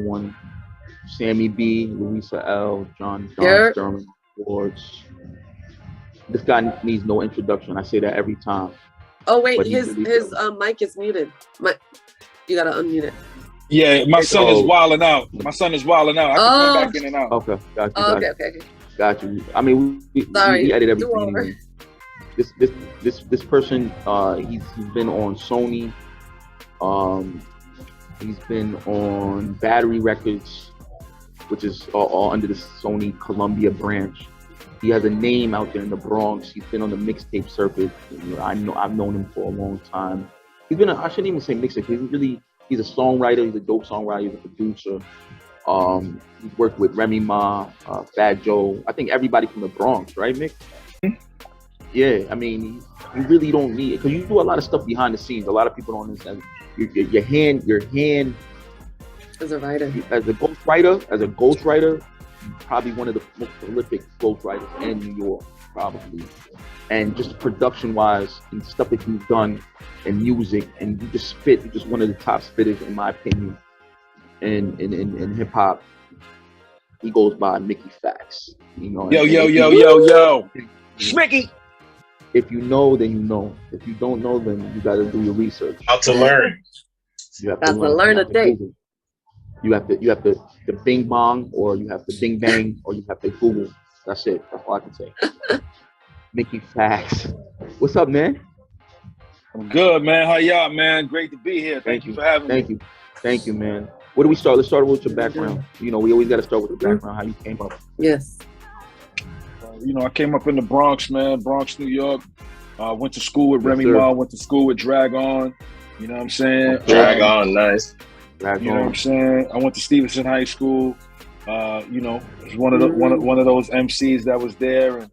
everyone. Sammy B, Louisa L, John Here. Sterling, Ward's. This guy needs no introduction. I say that every time. Oh wait, But he his really his does. Mic is muted. You gotta unmute it. Yeah, my son is Oh. wilding out. My son is wilding out. I can Oh. come back in and out. Okay, got you. Oh, got okay. you. Got you. I mean, Sorry, we edit do everything over. anyway. This person, he's been on Sony. He's been on Battery Records, which is all under the Sony Columbia branch. He has a name out there in the Bronx. He's been on the mixtape circuit. I've known him for a long time. I shouldn't even say mixtape. He's a songwriter. He's a dope songwriter. He's a producer. He's worked with Remy Ma, Fat Joe. I think everybody from the Bronx, right, Mick? Yeah, I mean, you really don't need it because you do a lot of stuff behind the scenes. A lot of people don't understand. Your hand As a writer. as a ghostwriter, probably one of the most prolific ghostwriters in New York, probably. And just production-wise and stuff that you've done in music, and you just spit. You're just one of the top spitters, in my opinion, in hip hop. He goes by Mickey Factz. You know. Yo. Schmicky. If you know, then you know. If you don't know, then you got to do your research. How to learn. You have Got to learn a thing. Google. You have to the bing bong, or you have to bing bang, or you have to Google. That's it. That's all I can say. Mickey Factz. What's up, man? I'm good, man. How y'all, man? Great to be here. Thank you for having me. Thank you, man. Where do we start? Let's start with your background. You know, we always got to start with the background. How you came up? Yes. I came up in the Bronx, man. Bronx, New York. Went to school with Remy sir. Ma. Went to school with Drag On. You know what I'm saying? Drag On, nice. You know what I'm saying? I went to Stevenson High School. Was one of those MCs that was there, and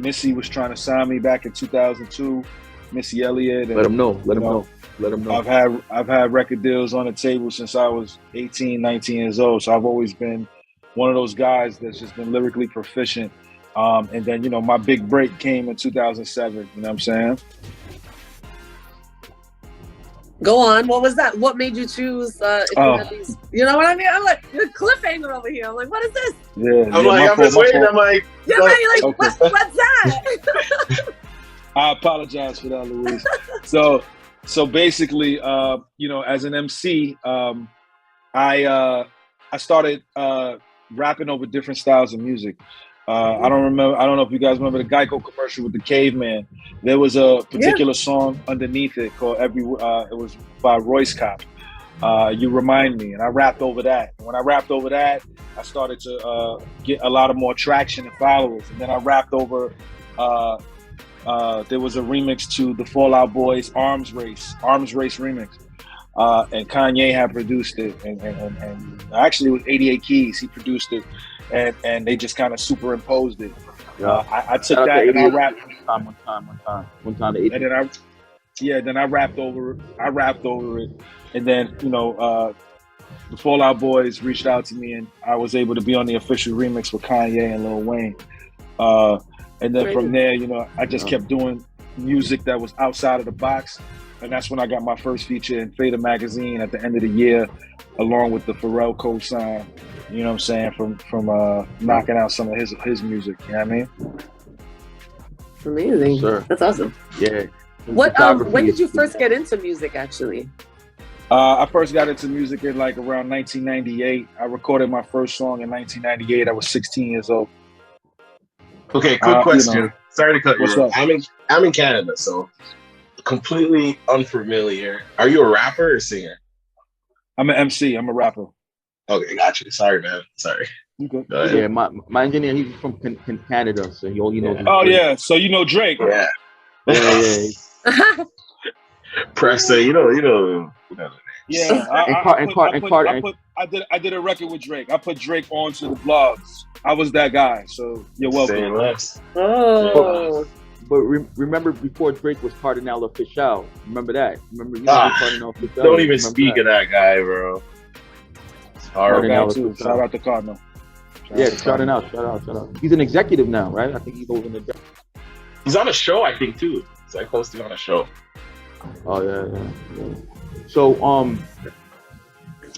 Missy was trying to sign me back in 2002. Missy Elliott. And, Let them know. Let them know. I've had record deals on the table since I was 18, 19 years old. So I've always been one of those guys that's just been lyrically proficient. And then my big break came in 2007. You know what I'm saying? Go on. What was that? What made you choose? If you had these, you know what I mean? I'm like, you're cliffhanger over here. I'm like, what is this? Yeah. I'm just waiting. I'm like, Yeah, man, you're like, Okay. what's that? I apologize for that, Louise. So basically, as an MC, I started rapping over different styles of music. I don't know if you guys remember the Geico commercial with the caveman. There was a particular song underneath it called it was by Royce Cop. You Remind Me, and I rapped over that. And when I rapped over that, I started to get a lot of more traction and followers. And then I rapped over. There was a remix to the Fall Out Boys Arms Race remix. And Kanye had produced it, and actually it was 88 Keys. He produced it, and they just kind of superimposed it. Yeah. I took that and I rapped. One time. And then I rapped over it, and then the Fall Out Boys reached out to me, and I was able to be on the official remix with Kanye and Lil Wayne. And then from there, I just kept doing music that was outside of the box. And that's when I got my first feature in Fader magazine at the end of the year, along with the Pharrell co-sign, you know what I'm saying, from knocking out some of his music, you know what I mean? Amazing. Sure. That's awesome. Yeah. When did you first get into music, actually? I first got into music in around 1998. I recorded my first song in 1998. I was 16 years old. okay, quick question. Sorry to cut you What's off. up? I'm in Canada, so completely unfamiliar. Are you a rapper or singer? I'm an MC. I'm a rapper. Okay, got you. Sorry, man. Sorry. You good? Go ahead. Yeah, my engineer, he's from Canada, so he only knows. Oh yeah, so you know Drake. Yeah. Yeah. Press you know. Yeah, I did a record with Drake. I put Drake onto the blogs. I was that guy, so you're welcome. Say less. Oh. But remember, before Drake was Cardinal Official. Remember that? Cardinal Official? Don't even speak of that guy, bro. It's horrible. Shout out to Cardinal. Shout out. He's an executive now, right? I think he's over in the. He's on a show, I think, too. He's hosting on a show. Oh yeah. So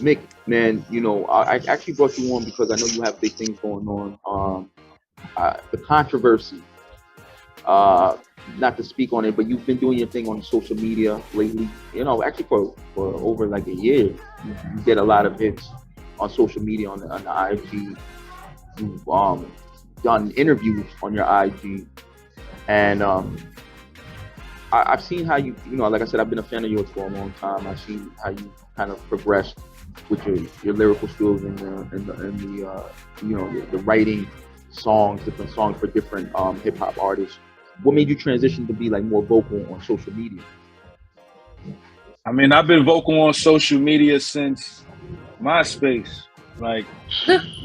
Mick, man, you know, I actually brought you on because I know you have big things going on. The controversy, not to speak on it, but you've been doing your thing on social media lately. You know, actually for over like a year, you get a lot of hits on social media on the IG. You've done interviews on your IG, and I've seen how you know, like I said, I've been a fan of yours for a long time. I've seen how you kind of progressed with your lyrical skills and the you know, the writing different songs for different hip hop artists. What made you transition to be like more vocal on social media? I mean, I've been vocal on social media since MySpace. Like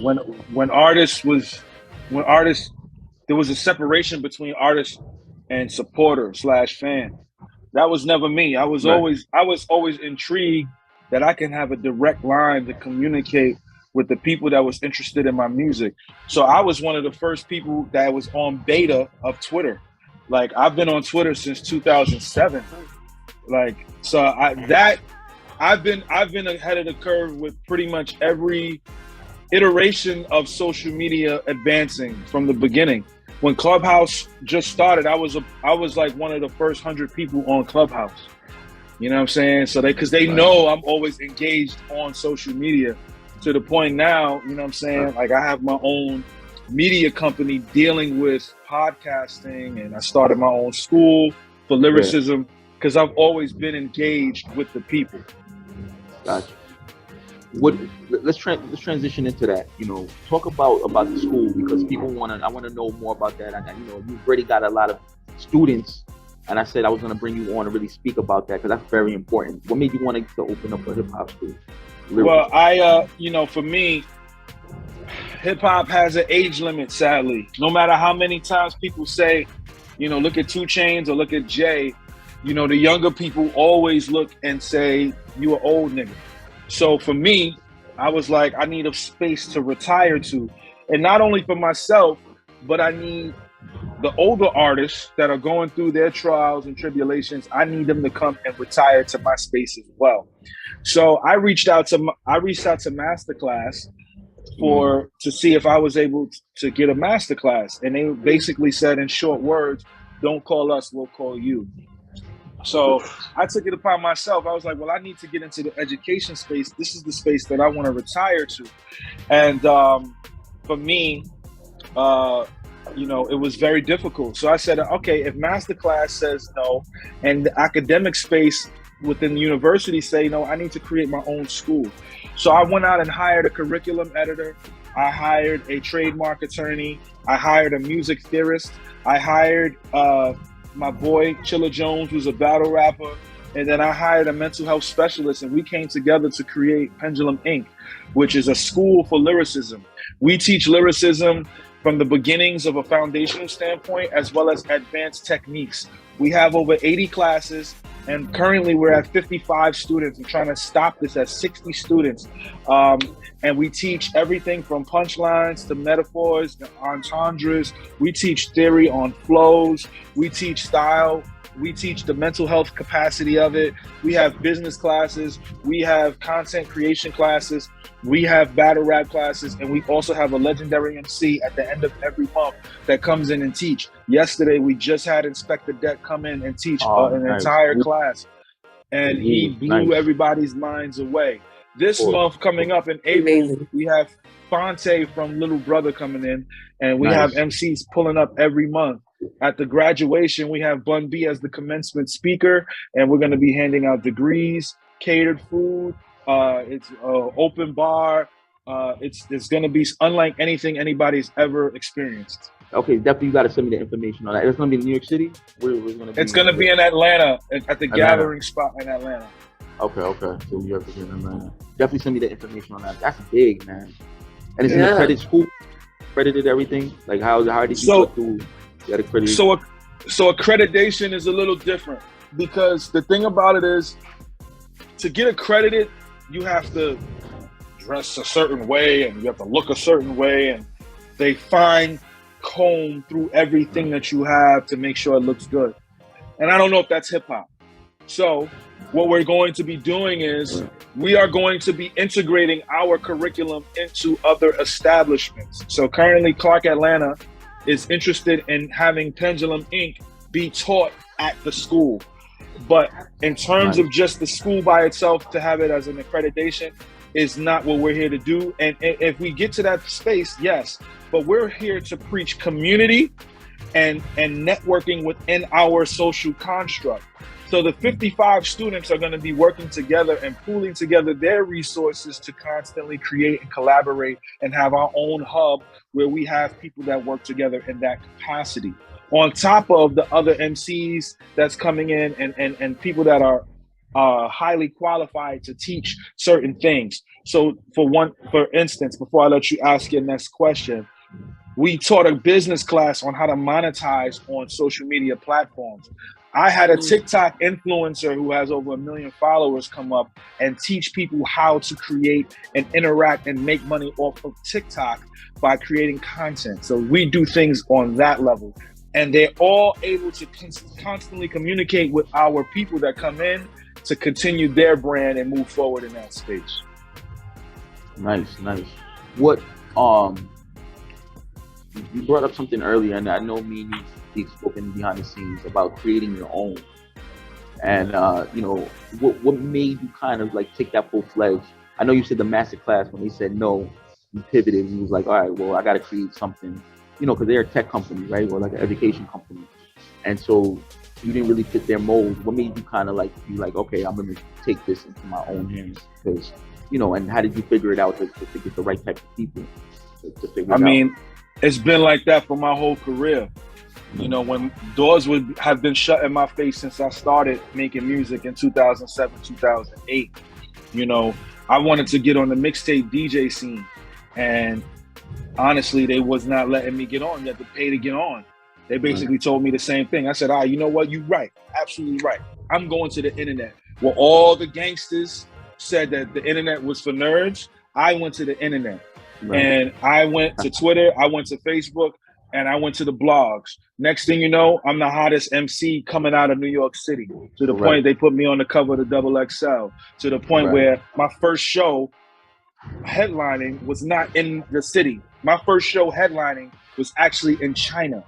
when artists, there was a separation between artist and supporter / fan. That was never me. I was always intrigued that I can have a direct line to communicate with the people that was interested in my music. So I was one of the first people that was on beta of Twitter. Like, I've been on Twitter since 2007. Like, so I've been ahead of the curve with pretty much every iteration of social media advancing from the beginning. When Clubhouse just started, I was like one of the first 100 people on Clubhouse. You know what I'm saying? So because they know I'm always engaged on social media, to the point now, you know what I'm saying? Like, I have my own media company dealing with podcasting, and I started my own school for lyricism because I've always been engaged with the people. Gotcha. Let's transition into that. You know, talk about the school, because I want to know more about that. You know, you've already got a lot of students, and I said I was going to bring you on to really speak about that because that's very important. What made you want to open up a hip hop school? Well, you know, for me, hip hop has an age limit, sadly. No matter how many times people say, you know, look at 2 Chainz or look at Jay, you know, the younger people always look and say, you an old nigga. So for me, I was like, I need a space to retire to. And not only for myself, but I need the older artists that are going through their trials and tribulations. I need them to come and retire to my space as well. So I reached out to Masterclass to see if I was able to get a masterclass. And they basically said, in short words, don't call us, we'll call you. So I took it upon myself. I was like, well, I need to get into the education space. This is the space that I want to retire to. And for me, you know, it was very difficult. So I said, okay, if Masterclass says no, and the academic space within the university say no, I need to create my own school. So I went out and hired a curriculum editor. I hired a trademark attorney. I hired a music theorist. I hired my boy Chilla Jones, who's a battle rapper. And then I hired a mental health specialist, and we came together to create Pendulum Inc., which is a school for lyricism. We teach lyricism from the beginnings of a foundational standpoint, as well as advanced techniques. We have over 80 classes, and currently we're at 55 students. I'm trying to stop this at 60 students. And we teach everything from punchlines to metaphors, to entendres. We teach theory on flows. We teach style. We teach the mental health capacity of it. We have business classes. We have content creation classes. We have battle rap classes. And we also have a legendary MC at the end of every month that comes in and teach. Yesterday, we just had Inspector Deck come in and teach an entire class. And he blew everybody's minds away. This month coming up in April, we have Fonte from Little Brother coming in. And we have MCs pulling up every month. At the graduation, we have Bun B as the commencement speaker, and we're going to be handing out degrees, catered food. It's open bar. It's going to be unlike anything anybody's ever experienced. Okay, definitely you got to send me the information on that. It's going to be in New York City? It's going to be in Atlanta, at the gathering spot in Atlanta. Okay. So New York is in Atlanta. Definitely send me the information on that. That's big, man. And it's in a credit school? Credited everything? Like, how did you go through? So accreditation is a little different, because the thing about it is, to get accredited, you have to dress a certain way and you have to look a certain way, and they fine comb through everything that you have to make sure it looks good. And I don't know if that's hip hop. So what we're going to be doing is we are going to be integrating our curriculum into other establishments. So currently Clark Atlanta is interested in having Pendulum Inc. be taught at the school. But in terms of just the school by itself, to have it as an accreditation is not what we're here to do. And if we get to that space, yes, but we're here to preach community and networking within our social construct. So the 55 students are going to be working together and pooling together their resources to constantly create and collaborate and have our own hub where we have people that work together in that capacity. On top of the other MCs that's coming in and people that are highly qualified to teach certain things. So for instance, before I let you ask your next question, we taught a business class on how to monetize on social media platforms. I had a TikTok influencer who has over 1 million followers come up and teach people how to create and interact and make money off of TikTok by creating content. So we do things on that level. And they're all able to constantly communicate with our people that come in to continue their brand and move forward in that space. Nice. What, you brought up something earlier, and I know me and you've spoken behind the scenes about creating your own. And, what made you kind of like take that full-fledged? I know you said the master class, when they said no, you pivoted and you was like, all right, well, I got to create something, because they're a tech company, right? Or like an education company. And so you didn't really fit their mold. What made you kind of like be like, okay, I'm going to take this into my own hands? Because, and how did you figure it out to get the right type of people to figure it out? It's been like that for my whole career. When doors would have been shut in my face since I started making music in 2007, 2008. I wanted to get on the mixtape DJ scene. And honestly, they was not letting me get on. You had to pay to get on. They basically told me the same thing. I said, you know what? You're right. Absolutely right. I'm going to the internet. Well, all the gangsters said that the internet was for nerds. I went to the internet. Right. And I went to Twitter, I went to Facebook, and I went to the blogs. Next thing you know, I'm the hottest MC coming out of New York City, to the point they put me on the cover of the XXL, to the point where my first show headlining was not in the city. My first show headlining was actually in China,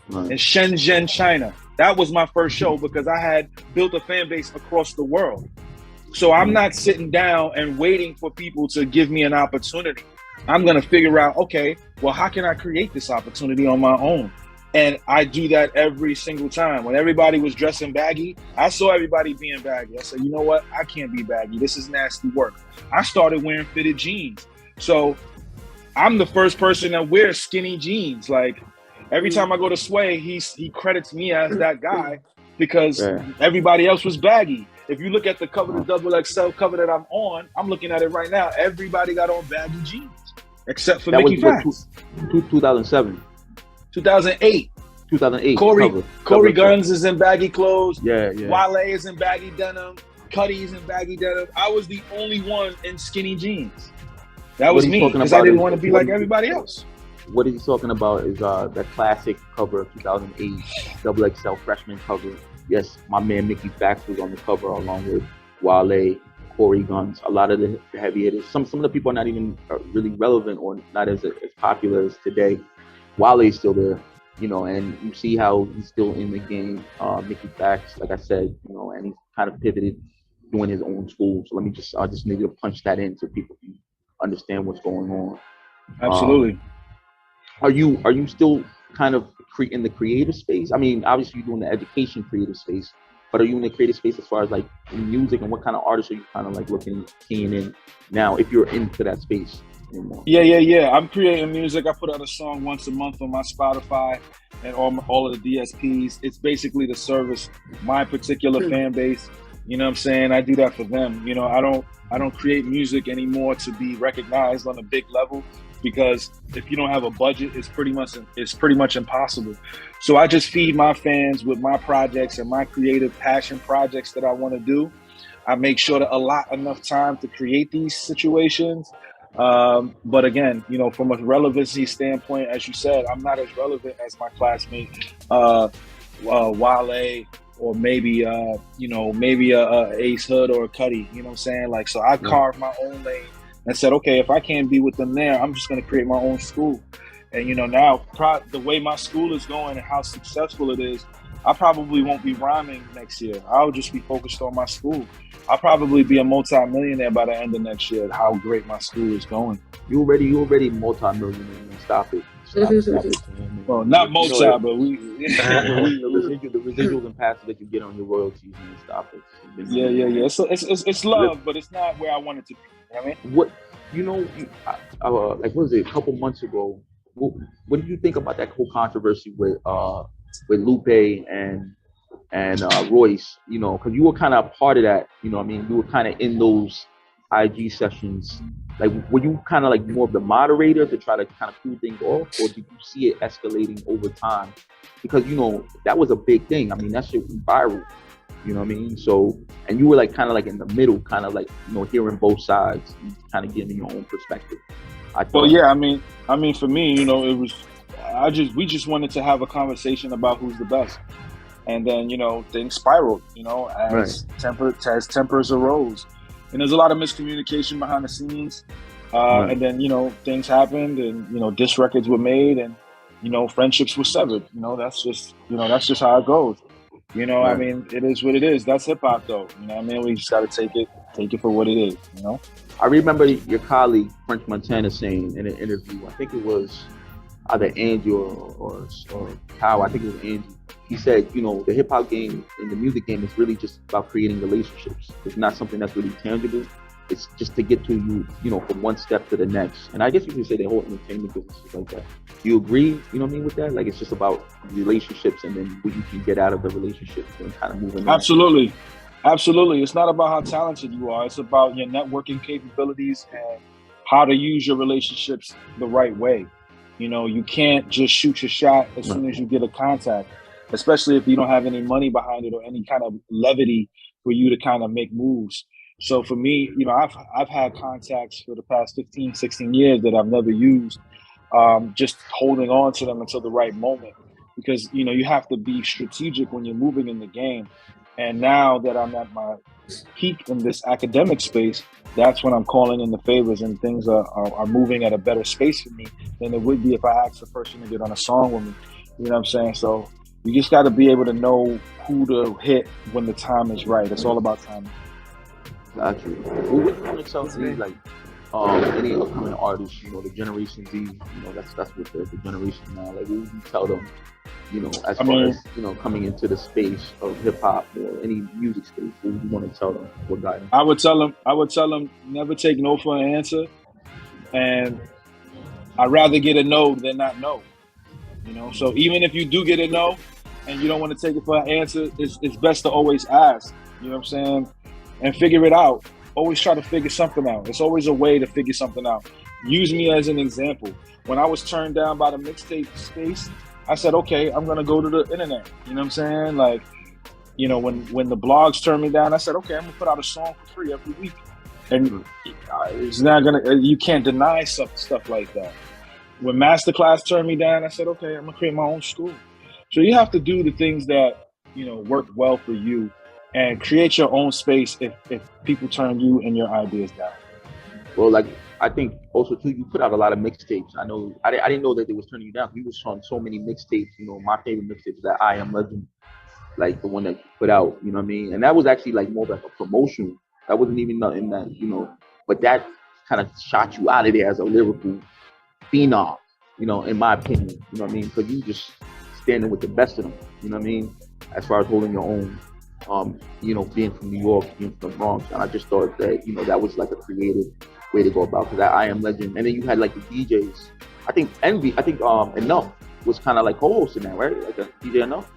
in Shenzhen, China. That was my first show because I had built a fan base across the world. So I'm not sitting down and waiting for people to give me an opportunity. I'm going to figure out, okay, well, how can I create this opportunity on my own? And I do that every single time. When everybody was dressing baggy, I saw everybody being baggy. I said, you know what? I can't be baggy. This is nasty work. I started wearing fitted jeans. So I'm the first person that wears skinny jeans. Like every time I go to Sway, he credits me as that guy because everybody else was baggy. If you look at the cover of the XXL cover that I'm on, I'm looking at it right now. Everybody got on baggy jeans, except for Mickey Factz. 2007. 2008. 2008. Corey Guns is in baggy clothes. Yeah. Wale is in baggy denim. Cuddy's in baggy denim. I was the only one in skinny jeans. That was me, because I didn't want to be like everybody else. What he's talking about is that classic cover of 2008, XXL freshman cover. Yes, my man Mickey Factz was on the cover along with Wale, Corey Guns, a lot of the heavy hitters. Some of the people are not even really relevant or not as popular as today. Wale's still there, and you see how he's still in the game. Mickey Factz, like I said, and he's kind of pivoted doing his own school. So I just need to punch that in so people can understand what's going on. Absolutely. Are you still kind of in the creative space? I mean, obviously you're doing the education creative space, but are you in the creative space as far as like music, and what kind of artists are you kind of like keying in now, if you're into that space anymore? Yeah. I'm creating music. I put out a song once a month on my Spotify and all of the DSPs. It's basically to service my particular fan base. You know what I'm saying? I do that for them. I don't create music anymore to be recognized on a big level, because if you don't have a budget, it's pretty much impossible. So I just feed my fans with my projects and my creative passion projects that I want to do. I make sure to allot enough time to create these situations. But again, from a relevancy standpoint, as you said, I'm not as relevant as my classmate Wale or maybe maybe a Ace Hood or a Cuddy, you know what I'm saying? Like, so I carved my own lane and said, okay, if I can't be with them there, I'm just going to create my own school. And now the way my school is going and how successful it is, I probably won't be rhyming next year. I'll just be focused on my school. I'll probably be a multi-millionaire by the end of next year. How great my school is going. You already multi-millionaire. Stop it. Stop it. Well, not multi, but we the residuals and passes that you get on your royalties, man. Stop it. Yeah. So it's love, but it's not where I want it to be. You know what I mean? Like, what was it? A couple months ago. What did you think about that whole controversy with Lupe and Royce? Because you were kind of a part of that. You were kind of in those IG sessions. Like, were you kind of like more of the moderator to try to kind of cool things off, or did you see it escalating over time? Because that was a big thing. I mean, that shit went viral. You know what I mean? So, and you were like kind of like in the middle, kind of like hearing both sides, and kind of giving your own perspective. Well, yeah. I mean, for me, it was. We just wanted to have a conversation about who's the best, and then things spiraled. As tempers arose. And there's a lot of miscommunication behind the scenes. And then, things happened and, diss records were made and, friendships were severed. That's just how it goes. I mean, it is what it is. That's hip hop though. We just got to take it for what it is, I remember your colleague, French Montana, saying in an interview, I think it was either Angie or Kyle, I think it was Angie. He said, the hip hop game and the music game is really just about creating relationships. It's not something that's really tangible. It's just to get to you, from one step to the next. And I guess you could say the whole entertainment business is like that. Do you agree, with that? Like, it's just about relationships and then what you can get out of the relationships and kind of moving on. Absolutely. It's not about how talented you are. It's about your networking capabilities and how to use your relationships the right way. You can't just shoot your shot as soon as you get a contact, especially if you don't have any money behind it or any kind of levity for you to kind of make moves. So for me, I've had contacts for the past 15, 16 years that I've never used, just holding on to them until the right moment, because, you have to be strategic when you're moving in the game. And now that I'm at my peak in this academic space, that's when I'm calling in the favors and things are moving at a better space for me than it would be if I asked the person to get on a song with me. You know what I'm saying? So you just got to be able to know who to hit when the time is right. It's all about timing. Got you. What would you want to tell me, like, any upcoming artists, the Generation Z, that's what the generation now, like, what would you tell them, as far as, coming into the space of hip hop or any music space, what would you want to tell them? What guidance? I would tell them never take no for an answer. And I'd rather get a no than not no. So even if you do get a no and you don't want to take it for an answer, it's best to always ask, you know what I'm saying? And figure it out. Always try to figure something out. It's always a way to figure something out. Use me as an example. When I was turned down by the mixtape space, I said, okay, I'm going to go to the internet. You know what I'm saying? Like, when the blogs turned me down, I said, okay, I'm going to put out a song for free every week. And it's not going to, you can't deny stuff like that. When Masterclass turned me down, I said, okay, I'm going to create my own school. So you have to do the things that, work well for you and create your own space if people turn you and your ideas down. Well, like, I think also too, you put out a lot of mixtapes. I know, I didn't know that they was turning you down. You was on so many mixtapes. My favorite mixtape is that I Am Legend, like the one that you put out, you know what I mean? And that was actually like more like a promotion. That wasn't even nothing that, but that kind of shot you out of there as a lyrical phenom, in my opinion, you know what I mean? Because you just standing with the best of them, you know what I mean? As far as holding your own, being from New York, being from the Bronx. And I just thought that, that was like a creative way to go about, because I Am Legend. And then you had like the DJs. I think Enough was kind of like co-hosting that, right? Like a DJ Enough.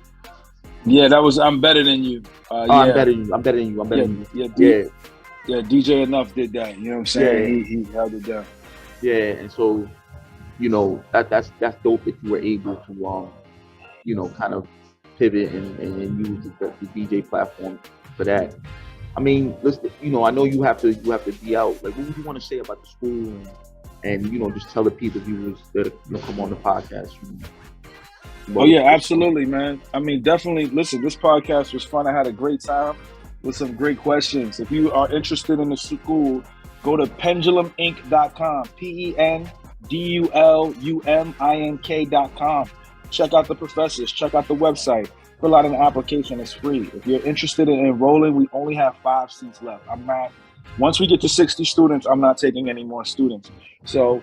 Yeah, that was I'm Better Than You. Yeah. I'm better than you. Yeah, DJ Enough did that. You know what I'm saying? Yeah. He held it down. Yeah, and so, that's dope that you were able to, kind of pivot and use the DJ platform for that. I mean, listen, I know you have to be out. Like, what would you want to say about the school and just tell the people, viewers that come on the podcast? Oh yeah, absolutely, man. I mean, definitely. Listen, this podcast was fun. I had a great time with some great questions. If you are interested in the school, go to penduluminc.com. pendulumink.com. Check out the professors. Check out the website. Fill out an application. It's free. If you're interested in enrolling, we only have 5 seats left. Once we get to 60 students, I'm not taking any more students. So,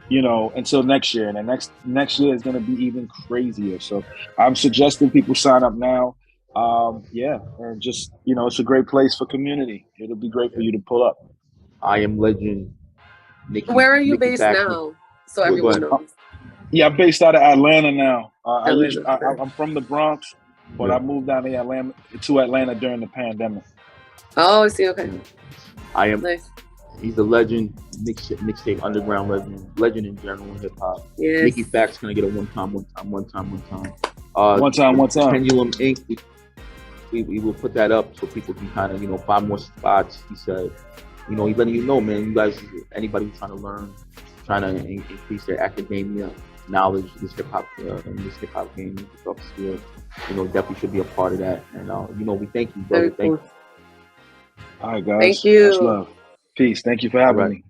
until next year. And the next year is going to be even crazier. So I'm suggesting people sign up now. And just, it's a great place for community. It'll be great for you to pull up. I am legend. Nikki, where are you based now? So everyone knows. Yeah, I'm based out of Atlanta now. I'm from the Bronx, but I moved down to Atlanta during the pandemic. Oh, I see. Okay. I am. Nice. He's a legend, mixtape underground legend in general in hip hop. Yes. Nicky Factz gonna get a one time. One time. Pendulum Inc. We will put that up so people can kind of 5 more spots. He said, he's letting you know, man. You guys, anybody who's trying to learn, trying to increase their academia knowledge, this hip hop game, this upscale, definitely should be a part of that. And we thank you, brother. Thank you. All right, guys. Thank you. Much love. Peace. Thank you for having me.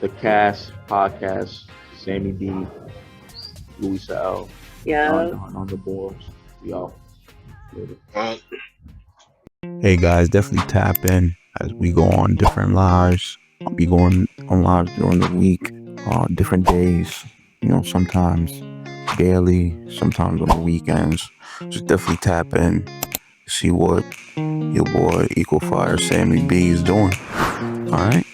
The Cast Podcast, Sammy D, Louis L. Yeah. On the boards. Y'all. Hey guys, definitely tap in as we go on different lives. I'll be going on lives during the week, different days, sometimes daily, sometimes on the weekends. Just definitely tap in, see what your boy EcoFire Sammy B is doing. All right.